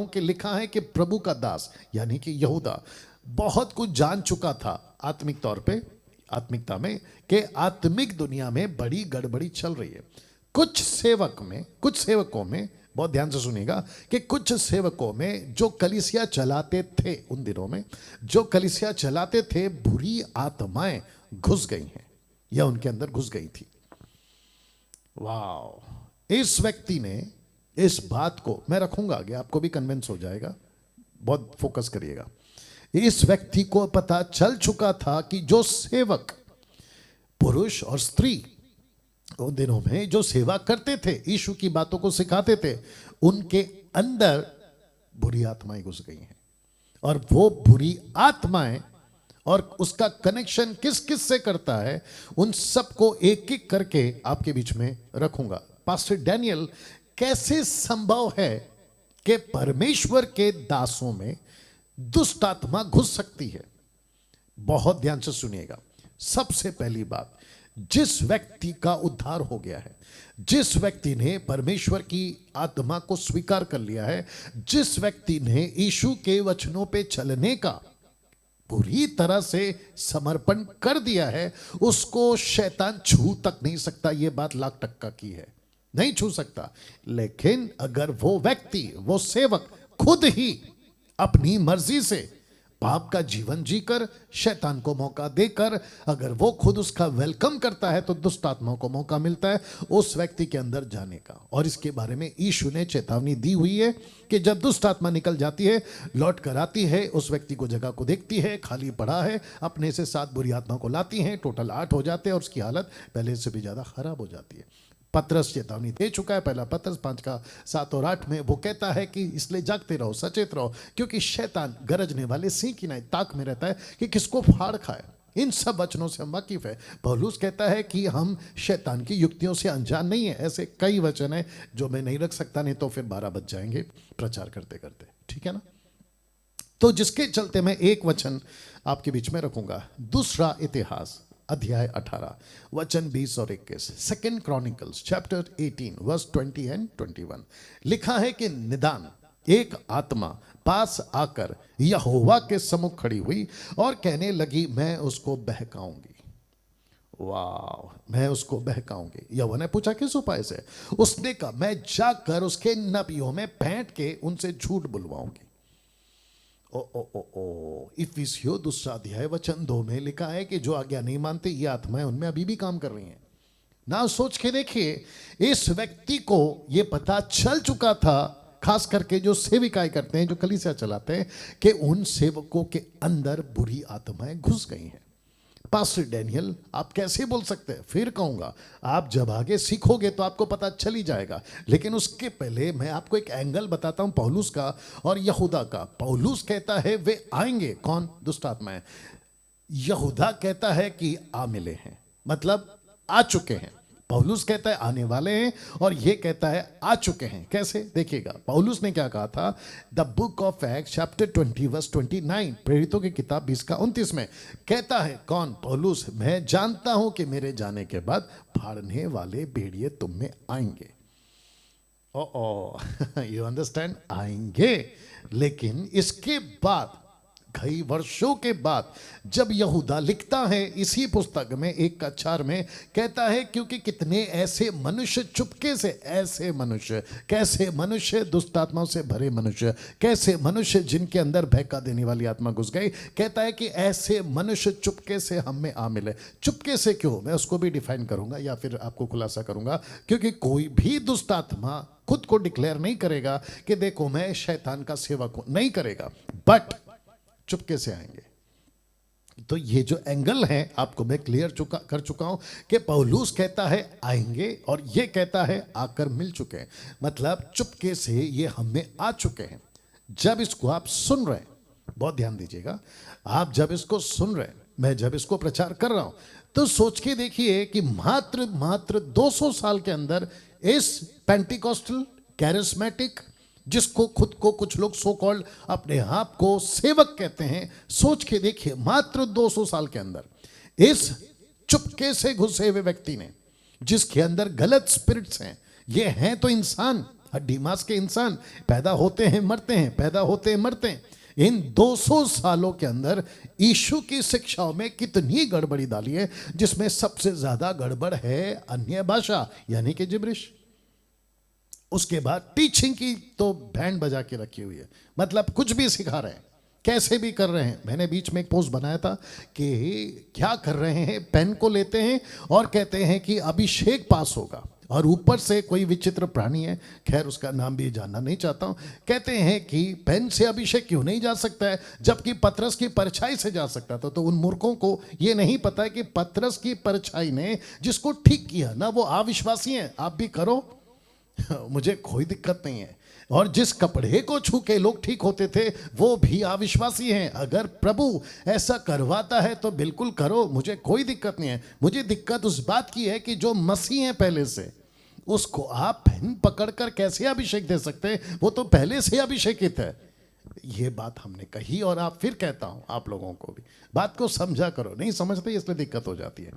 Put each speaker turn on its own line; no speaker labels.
कि लिखा है कि प्रभु का दास यानी कि यहूदा बहुत कुछ जान चुका था आत्मिक तौर पे, आत्मिकता में, कि आत्मिक दुनिया में बड़ी गड़बड़ी चल रही है। कुछ सेवकों में बहुत ध्यान से सुनिएगा कि कुछ सेवकों में जो कलीसिया चलाते थे, उन दिनों में जो कलीसिया चलाते थे, बुरी आत्माएं घुस गई हैं या उनके अंदर घुस गई थी। वाह! इस व्यक्ति ने इस बात को, मैं रखूंगा आगे, आपको भी कन्विंस हो जाएगा, बहुत फोकस करिएगा। इस व्यक्ति को पता चल चुका था कि जो सेवक पुरुष और स्त्री उन दिनों में जो सेवा करते थे, यीशु की बातों को सिखाते थे, उनके अंदर बुरी आत्माएं घुस गई हैं। और वो बुरी आत्माएं और उसका कनेक्शन किस किस से करता है, उन सबको एक एक करके आपके बीच में रखूंगा। पास्टर डैनियल, कैसे संभव है कि परमेश्वर के दासों में दुष्ट आत्मा घुस सकती है? बहुत ध्यान से सुनिएगा। सबसे पहली बात, जिस व्यक्ति का उद्धार हो गया है, जिस व्यक्ति ने परमेश्वर की आत्मा को स्वीकार कर लिया है, जिस व्यक्ति ने यीशु के वचनों पे चलने का पूरी तरह से समर्पण कर दिया है, उसको शैतान छू तक नहीं सकता। यह बात लाख टक्का की है, नहीं छू सकता। लेकिन अगर वो व्यक्ति, वो सेवक खुद ही अपनी मर्जी से पाप का जीवन जीकर, शैतान को मौका देकर, अगर वो खुद उसका वेलकम करता है, तो दुष्ट आत्माओं को मौका मिलता है उस व्यक्ति के अंदर जाने का। और इसके बारे में यीशु ने चेतावनी दी हुई है कि जब दुष्ट आत्मा निकल जाती है, लौट कर आती है, उस व्यक्ति को जगह को देखती है, खाली पड़ा है, अपने से 7 बुरी आत्मा को लाती हैं, टोटल 8 हो जाते हैं और उसकी हालत पहले से भी ज्यादा खराब हो जाती है। पतरस चेतावनी दे चुका है, पहला पतरस 5:7-8 में वो कहता है कि इसलिए जागते रहो, सचेत रहो, क्योंकि शैतान गरजने वाले सिंह की नाई ताक में रहता है कि किसको फाड़ खाए। इन सब वचनों से हम वाकिफ है। पौलुस कहता है कि हम शैतान की युक्तियों से अनजान नहीं है। ऐसे कई वचन है जो मैं नहीं रख सकता, नहीं तो फिर 12 बज जाएंगे प्रचार करते करते, ठीक है ना। तो जिसके चलते मैं एक वचन आपके बीच में रखूंगा। दूसरा इतिहास अध्याय 18 वचन 20 और 21, second Chronicles chapter 18 verse 20 and 21, लिखा है कि निदान एक आत्मा पास आकर यहोवा के सम्मुख खड़ी हुई और कहने लगी, मैं उसको बहकाऊंगी। वाह! मैं उसको बहकाऊंगी। यहोवा ने पूछा, किस उपाय से? उसने कहा, मैं जाकर उसके नबियों में फेंट के उनसे झूठ बुलवाऊंगी। इफिसियों 2 अध्याय वचन 2 में लिखा है कि जो आज्ञा नहीं मानते, ये आत्माएं उनमें अभी भी काम कर रही हैं ना। सोच के देखिए, इस व्यक्ति को ये पता चल चुका था, खास करके जो सेविकाएं करते हैं, जो कलीसिया चलाते हैं, कि उन सेवकों के अंदर बुरी आत्माएं घुस गई हैं। पास्टर डैनियल, आप कैसे बोल सकते हैं? फिर कहूंगा, आप जब आगे सीखोगे तो आपको पता चल ही जाएगा। लेकिन उसके पहले मैं आपको एक एंगल बताता हूं पौलुस का और यहूदा का। पौलुस कहता है वे आएंगे, कौन? दुष्ट आत्माएं। यहूदा कहता है कि आ मिले हैं, मतलब आ चुके हैं। पौलुस कहता है आने वाले हैं और ये कहता है आ चुके हैं। कैसे? देखिएगा, पौलुस ने क्या कहा था। The book of Acts chapter 20 verse 29, प्रेरितों की किताब 20:29 में कहता है, कौन? पौलुस, मैं जानता हूं कि मेरे जाने के बाद फाड़ने वाले भेड़िए तुम में आएंगे। You understand? आएंगे। लेकिन इसके बाद कई वर्षों के बाद जब यहूदा लिखता है इसी पुस्तक में 1:4 में, कहता है क्योंकि कितने ऐसे मनुष्य चुपके से, ऐसे मनुष्य, कैसे मनुष्य? दुष्ट आत्माओं से भरे मनुष्य, कैसे मनुष्य जिनके अंदर बहका देने वाली आत्मा घुस गई। कहता है कि ऐसे मनुष्य चुपके से हम में आ मिले। चुपके से क्यों? मैं उसको भी डिफाइन करूंगा या फिर आपको खुलासा करूंगा। क्योंकि कोई भी दुष्ट आत्मा खुद को डिक्लेयर नहीं करेगा कि देखो मैं शैतान का सेवक हूं, नहीं करेगा, बट चुपके से आएंगे। तो ये जो एंगल है आपको मैं क्लियर कर चुका हूं कि पौलुस कहता है आएंगे और ये कहता है आकर मिल चुके हैं, मतलब चुपके से ये हम में आ चुके हैं। जब इसको आप सुन रहे हैं, बहुत ध्यान दीजिएगा, आप जब इसको सुन रहे हैं, मैं जब इसको प्रचार कर रहा हूं, तो सोच के देखिए कि मात्र 200 साल के अंदर इस पेंटिकॉस्टल कैरिस्मेटिक, जिसको खुद को कुछ लोग सो कॉल्ड अपने आप को सेवक कहते हैं, सोच के देखिए मात्र 200 साल के अंदर इस चुपके से घुसे हुए व्यक्ति ने, जिसके अंदर गलत स्पिरिट्स हैं, ये हैं तो इंसान, हड्डी मांस के इंसान पैदा होते हैं मरते हैं, पैदा होते हैं मरते हैं। इन 200 सालों के अंदर यीशु की शिक्षाओं में कितनी गड़बड़ी डाली है, जिसमें सबसे ज्यादा गड़बड़ है अन्य भाषा यानी कि जिब्रिश। उसके बाद टीचिंग की तो बैंड बजा के रखी हुई है, मतलब कुछ भी सिखा रहे हैं, कैसे भी कर रहे हैं। मैंने बीच में एक पोस्ट बनाया था कि क्या कर रहे हैं, पेन को लेते हैं और कहते हैं कि अभिषेक पास होगा, और ऊपर से कोई विचित्र प्राणी है, खैर उसका नाम भी जानना नहीं चाहता हूं, कहते हैं कि पेन से अभिषेक क्यों नहीं जा सकता है जबकि पतरस की परछाई से जा सकता था। तो उन मूर्खों को ये नहीं पता है कि पतरस की परछाई ने जिसको ठीक किया ना, वो अविश्वासी है। आप भी करो मुझे कोई दिक्कत नहीं है। और जिस कपड़े को छू के लोग ठीक होते थे वो भी अविश्वासी हैं। अगर प्रभु ऐसा करवाता है तो बिल्कुल करो, मुझे कोई दिक्कत नहीं है। मुझे दिक्कत उस बात की है कि जो मसीह हैं पहले से, उसको आप पेन पकड़कर कैसे अभिषेक दे सकते हैं? वो तो पहले से अभिषेकित है। ये बात हमने कही और आप फिर कहता हूं आप लोगों को भी बात को समझा करो, नहीं समझते इसलिए दिक्कत हो जाती है।